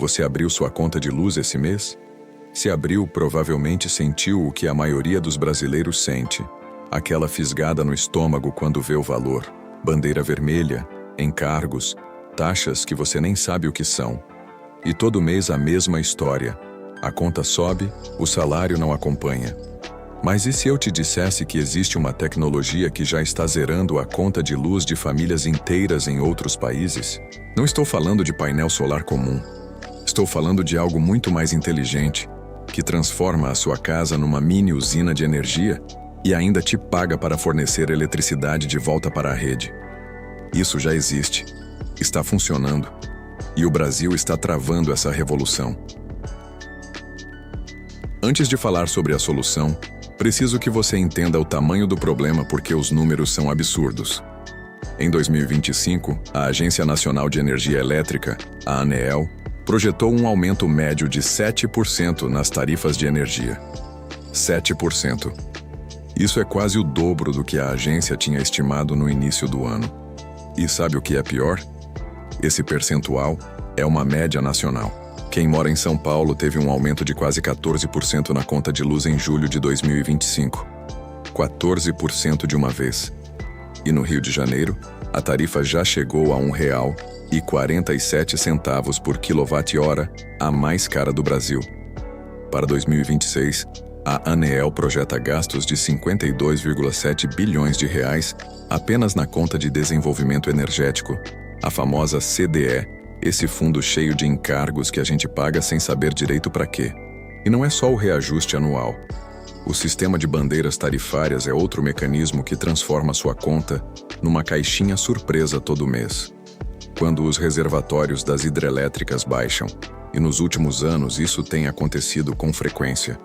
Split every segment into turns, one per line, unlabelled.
Você abriu sua conta de luz esse mês? Se abriu, provavelmente sentiu o que a maioria dos brasileiros sente. Aquela fisgada no estômago quando vê o valor. Bandeira vermelha, encargos, taxas que você nem sabe o que são. E todo mês a mesma história. A conta sobe, o salário não acompanha. Mas e se eu te dissesse que existe uma tecnologia que já está zerando a conta de luz de famílias inteiras em outros países? Não estou falando de painel solar comum. Estou falando de algo muito mais inteligente, que transforma a sua casa numa mini usina de energia e ainda te paga para fornecer eletricidade de volta para a rede. Isso já existe, está funcionando, e o Brasil está travando essa revolução. Antes de falar sobre a solução, preciso que você entenda o tamanho do problema porque os números são absurdos. Em 2025, a Agência Nacional de Energia Elétrica, a ANEEL, projetou um aumento médio de 7% nas tarifas de energia. 7%. Isso é quase o dobro do que a agência tinha estimado no início do ano. E sabe o que é pior? Esse percentual é uma média nacional. Quem mora em São Paulo teve um aumento de quase 14% na conta de luz em julho de 2025. 14% de uma vez. E no Rio de Janeiro, a tarifa já chegou a R$ 1,47 por quilowatt-hora, a mais cara do Brasil. Para 2026, a ANEEL projeta gastos de 52,7 bilhões de reais apenas na conta de desenvolvimento energético, a famosa CDE, esse fundo cheio de encargos que a gente paga sem saber direito para quê. E não é só o reajuste anual. O sistema de bandeiras tarifárias é outro mecanismo que transforma sua conta numa caixinha surpresa todo mês. Quando os reservatórios das hidrelétricas baixam, e nos últimos anos isso tem acontecido com frequência,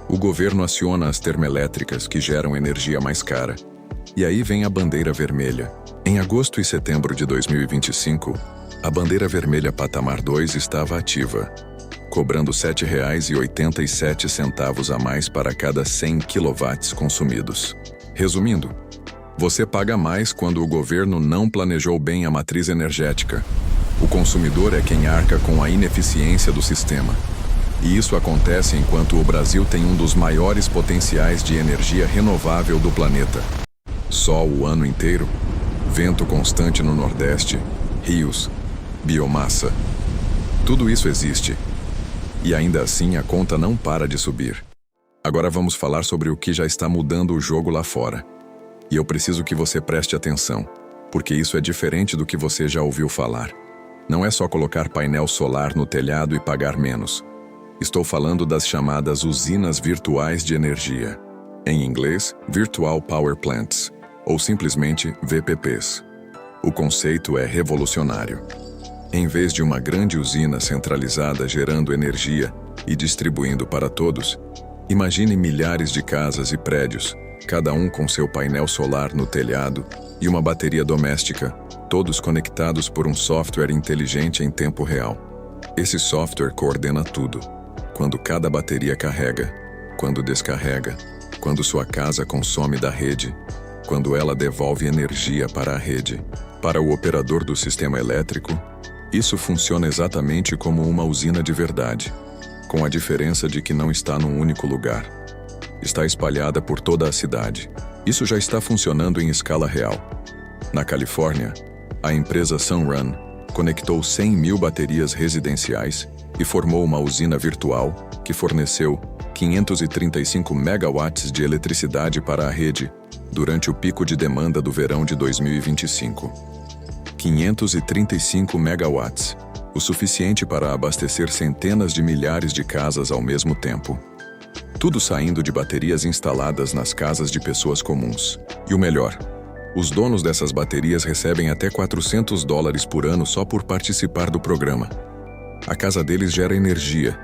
o governo aciona as termoelétricas que geram energia mais cara. E aí vem a bandeira vermelha. Em agosto e setembro de 2025, a bandeira vermelha patamar 2 estava ativa, cobrando R$ 7,87 a mais para cada 100 kW consumidos. Resumindo, você paga mais quando o governo não planejou bem a matriz energética. O consumidor é quem arca com a ineficiência do sistema. E isso acontece enquanto o Brasil tem um dos maiores potenciais de energia renovável do planeta. Sol o ano inteiro, vento constante no Nordeste, rios, biomassa. Tudo isso existe. E ainda assim a conta não para de subir. Agora vamos falar sobre o que já está mudando o jogo lá fora. E eu preciso que você preste atenção, porque isso é diferente do que você já ouviu falar. Não é só colocar painel solar no telhado e pagar menos. Estou falando das chamadas usinas virtuais de energia. Em inglês, Virtual Power Plants, ou simplesmente VPPs. O conceito é revolucionário. Em vez de uma grande usina centralizada gerando energia e distribuindo para todos, imagine milhares de casas e prédios, cada um com seu painel solar no telhado e uma bateria doméstica, todos conectados por um software inteligente em tempo real. Esse software coordena tudo. Quando cada bateria carrega, quando descarrega, quando sua casa consome da rede, quando ela devolve energia para a rede. Para o operador do sistema elétrico, isso funciona exatamente como uma usina de verdade, com a diferença de que não está num único lugar. Está espalhada por toda a cidade. Isso já está funcionando em escala real. Na Califórnia, a empresa Sunrun conectou 100.000 baterias residenciais e formou uma usina virtual que forneceu 535 megawatts de eletricidade para a rede durante o pico de demanda do verão de 2025. 535 megawatts, o suficiente para abastecer centenas de milhares de casas ao mesmo tempo. Tudo saindo de baterias instaladas nas casas de pessoas comuns. E o melhor, os donos dessas baterias recebem até $400 por ano só por participar do programa. A casa deles gera energia,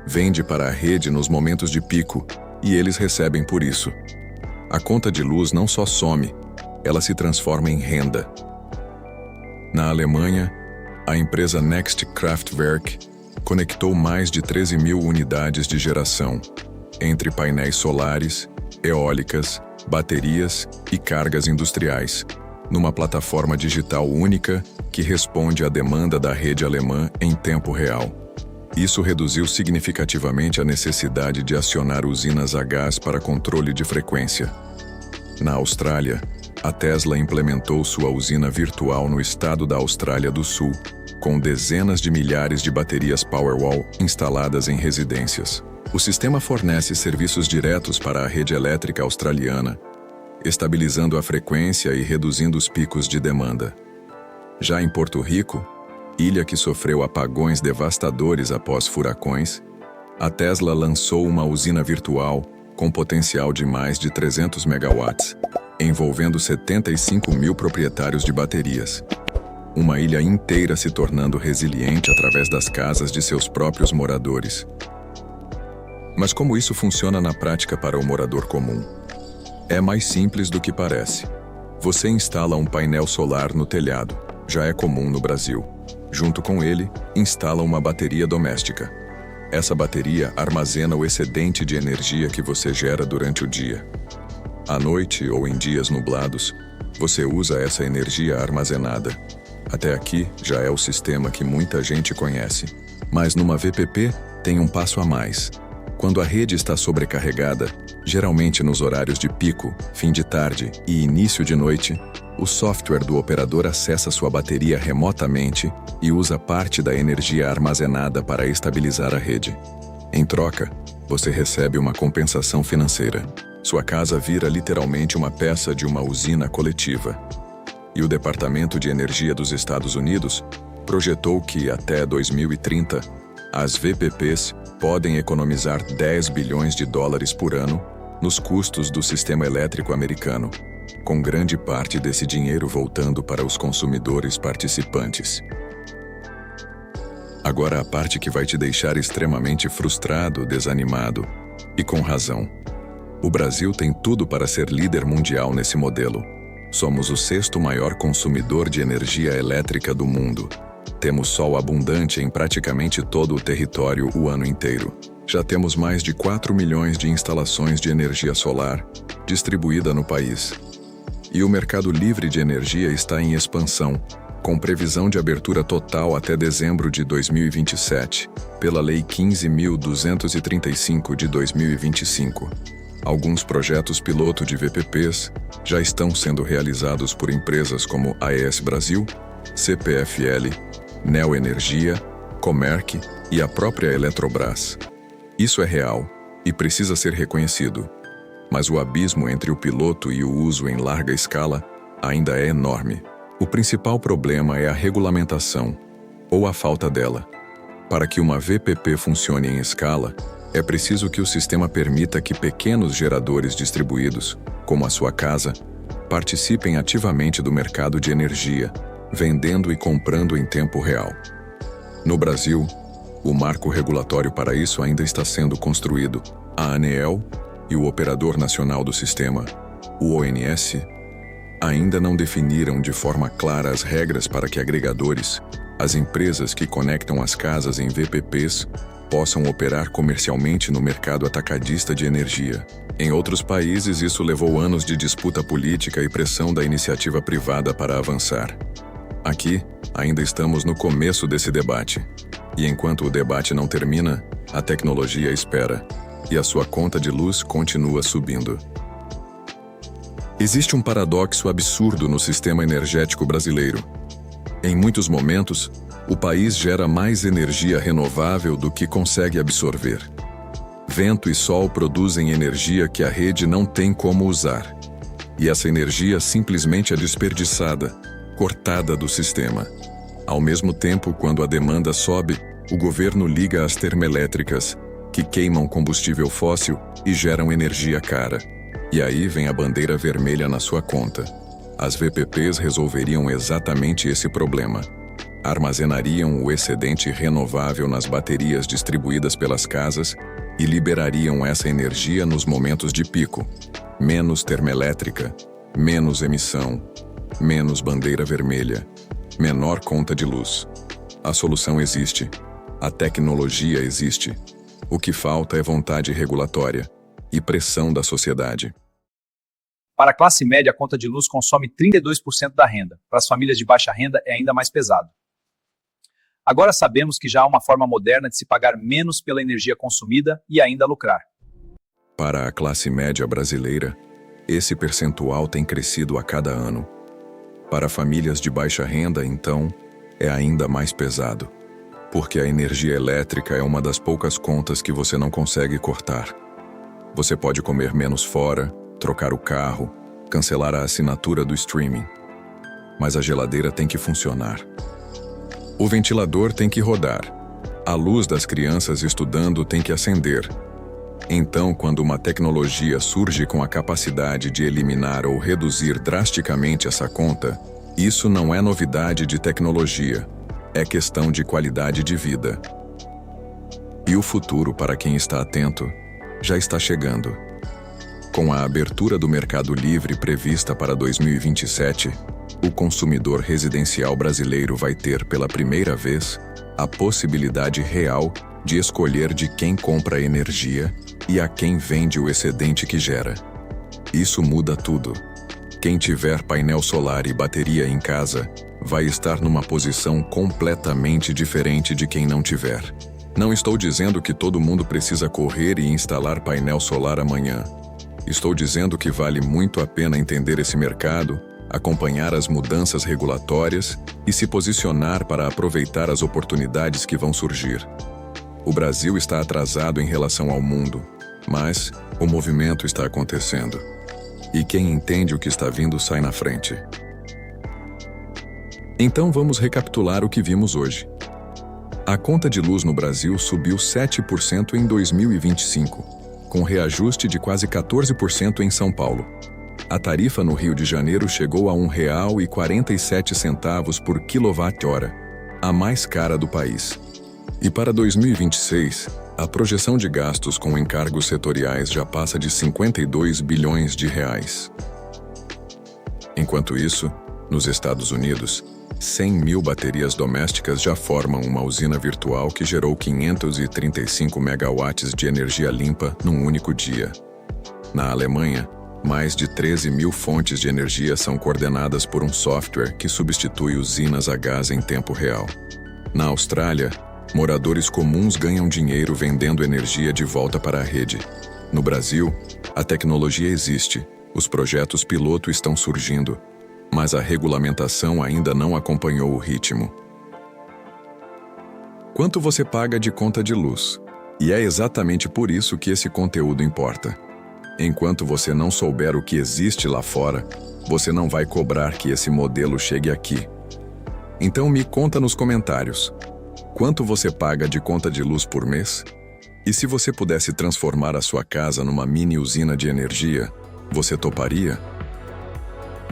vende para a rede nos momentos de pico e eles recebem por isso. A conta de luz não só some, ela se transforma em renda. Na Alemanha, a empresa Next Kraftwerk conectou mais de 13.000 unidades de geração, entre painéis solares, eólicas, baterias e cargas industriais, numa plataforma digital única que responde à demanda da rede alemã em tempo real. Isso reduziu significativamente a necessidade de acionar usinas a gás para controle de frequência. Na Austrália, a Tesla implementou sua usina virtual no estado da Austrália do Sul, com dezenas de milhares de baterias Powerwall instaladas em residências. O sistema fornece serviços diretos para a rede elétrica australiana, estabilizando a frequência e reduzindo os picos de demanda. Já em Porto Rico, ilha que sofreu apagões devastadores após furacões, a Tesla lançou uma usina virtual com potencial de mais de 300 megawatts, envolvendo 75 mil proprietários de baterias. Uma ilha inteira se tornando resiliente através das casas de seus próprios moradores. Mas como isso funciona na prática para o morador comum? É mais simples do que parece. Você instala um painel solar no telhado, já é comum no Brasil. Junto com ele, instala uma bateria doméstica. Essa bateria armazena o excedente de energia que você gera durante o dia. À noite ou em dias nublados, você usa essa energia armazenada. Até aqui já é o sistema que muita gente conhece. Mas numa VPP tem um passo a mais. Quando a rede está sobrecarregada, geralmente nos horários de pico, fim de tarde e início de noite, o software do operador acessa sua bateria remotamente e usa parte da energia armazenada para estabilizar a rede. Em troca, você recebe uma compensação financeira. Sua casa vira literalmente uma peça de uma usina coletiva. E o Departamento de Energia dos Estados Unidos projetou que, até 2030, as VPPs podem economizar 10 bilhões de dólares por ano nos custos do sistema elétrico americano, com grande parte desse dinheiro voltando para os consumidores participantes. Agora a parte que vai te deixar extremamente frustrado, desanimado, e com razão. O Brasil tem tudo para ser líder mundial nesse modelo. Somos o sexto maior consumidor de energia elétrica do mundo. Temos sol abundante em praticamente todo o território o ano inteiro. Já temos mais de 4 milhões de instalações de energia solar distribuída no país. E o mercado livre de energia está em expansão, com previsão de abertura total até dezembro de 2027, pela Lei 15.235 de 2025. Alguns projetos piloto de VPPs já estão sendo realizados por empresas como AES Brasil, CPFL, Neoenergia, Comerc e a própria Eletrobras. Isso é real e precisa ser reconhecido, mas o abismo entre o piloto e o uso em larga escala ainda é enorme. O principal problema é a regulamentação, ou a falta dela. Para que uma VPP funcione em escala, é preciso que o sistema permita que pequenos geradores distribuídos, como a sua casa, participem ativamente do mercado de energia, vendendo e comprando em tempo real. No Brasil, o marco regulatório para isso ainda está sendo construído. A ANEEL e o Operador Nacional do Sistema, o ONS, ainda não definiram de forma clara as regras para que agregadores, as empresas que conectam as casas em VPPs, possam operar comercialmente no mercado atacadista de energia. Em outros países, isso levou anos de disputa política e pressão da iniciativa privada para avançar. Aqui, ainda estamos no começo desse debate. E enquanto o debate não termina, a tecnologia espera, e a sua conta de luz continua subindo. Existe um paradoxo absurdo no sistema energético brasileiro. Em muitos momentos, o país gera mais energia renovável do que consegue absorver. Vento e sol produzem energia que a rede não tem como usar. E essa energia simplesmente é desperdiçada, cortada do sistema. Ao mesmo tempo, quando a demanda sobe, o governo liga as termoelétricas, que queimam combustível fóssil e geram energia cara. E aí vem a bandeira vermelha na sua conta. As VPPs resolveriam exatamente esse problema. Armazenariam o excedente renovável nas baterias distribuídas pelas casas e liberariam essa energia nos momentos de pico. Menos termoelétrica, menos emissão, menos bandeira vermelha, menor conta de luz. A solução existe. A tecnologia existe. O que falta é vontade regulatória e pressão da sociedade.
Para a classe média, a conta de luz consome 32% da renda. Para as famílias de baixa renda, é ainda mais pesado. Agora sabemos que já há uma forma moderna de se pagar menos pela energia consumida e ainda lucrar.
Para a classe média brasileira, esse percentual tem crescido a cada ano. Para famílias de baixa renda, então, é ainda mais pesado, porque a energia elétrica é uma das poucas contas que você não consegue cortar. Você pode comer menos fora, trocar o carro, cancelar a assinatura do streaming. Mas a geladeira tem que funcionar. O ventilador tem que rodar. A luz das crianças estudando tem que acender. Então, quando uma tecnologia surge com a capacidade de eliminar ou reduzir drasticamente essa conta, isso não é novidade de tecnologia, é questão de qualidade de vida. E o futuro, para quem está atento, já está chegando. Com a abertura do Mercado Livre prevista para 2027, o consumidor residencial brasileiro vai ter, pela primeira vez, a possibilidade real de escolher de quem compra energia e a quem vende o excedente que gera. Isso muda tudo. Quem tiver painel solar e bateria em casa vai estar numa posição completamente diferente de quem não tiver. Não estou dizendo que todo mundo precisa correr e instalar painel solar amanhã. Estou dizendo que vale muito a pena entender esse mercado, acompanhar as mudanças regulatórias e se posicionar para aproveitar as oportunidades que vão surgir. O Brasil está atrasado em relação ao mundo, mas o movimento está acontecendo. E quem entende o que está vindo sai na frente. Então vamos recapitular o que vimos hoje. A conta de luz no Brasil subiu 7% em 2025, com reajuste de quase 14% em São Paulo. A tarifa no Rio de Janeiro chegou a R$ 1,47 por quilowatt-hora, a mais cara do país. E para 2026, a projeção de gastos com encargos setoriais já passa de 52 bilhões de reais. Enquanto isso, nos Estados Unidos, 100 mil baterias domésticas já formam uma usina virtual que gerou 535 megawatts de energia limpa num único dia. Na Alemanha, mais de 13 mil fontes de energia são coordenadas por um software que substitui usinas a gás em tempo real. Na Austrália, moradores comuns ganham dinheiro vendendo energia de volta para a rede. No Brasil, a tecnologia existe, os projetos piloto estão surgindo, mas a regulamentação ainda não acompanhou o ritmo. Quanto você paga de conta de luz? E é exatamente por isso que esse conteúdo importa. Enquanto você não souber o que existe lá fora, você não vai cobrar que esse modelo chegue aqui. Então me conta nos comentários. Quanto você paga de conta de luz por mês? E se você pudesse transformar a sua casa numa mini usina de energia, você toparia?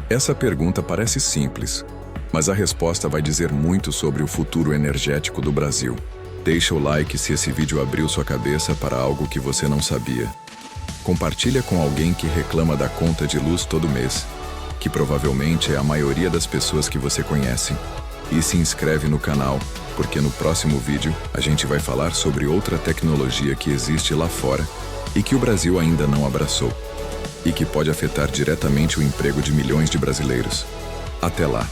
Essa pergunta parece simples, mas a resposta vai dizer muito sobre o futuro energético do Brasil. Deixa o like se esse vídeo abriu sua cabeça para algo que você não sabia. Compartilha com alguém que reclama da conta de luz todo mês, que provavelmente é a maioria das pessoas que você conhece. E se inscreve no canal, porque no próximo vídeo a gente vai falar sobre outra tecnologia que existe lá fora e que o Brasil ainda não abraçou, e que pode afetar diretamente o emprego de milhões de brasileiros. Até lá!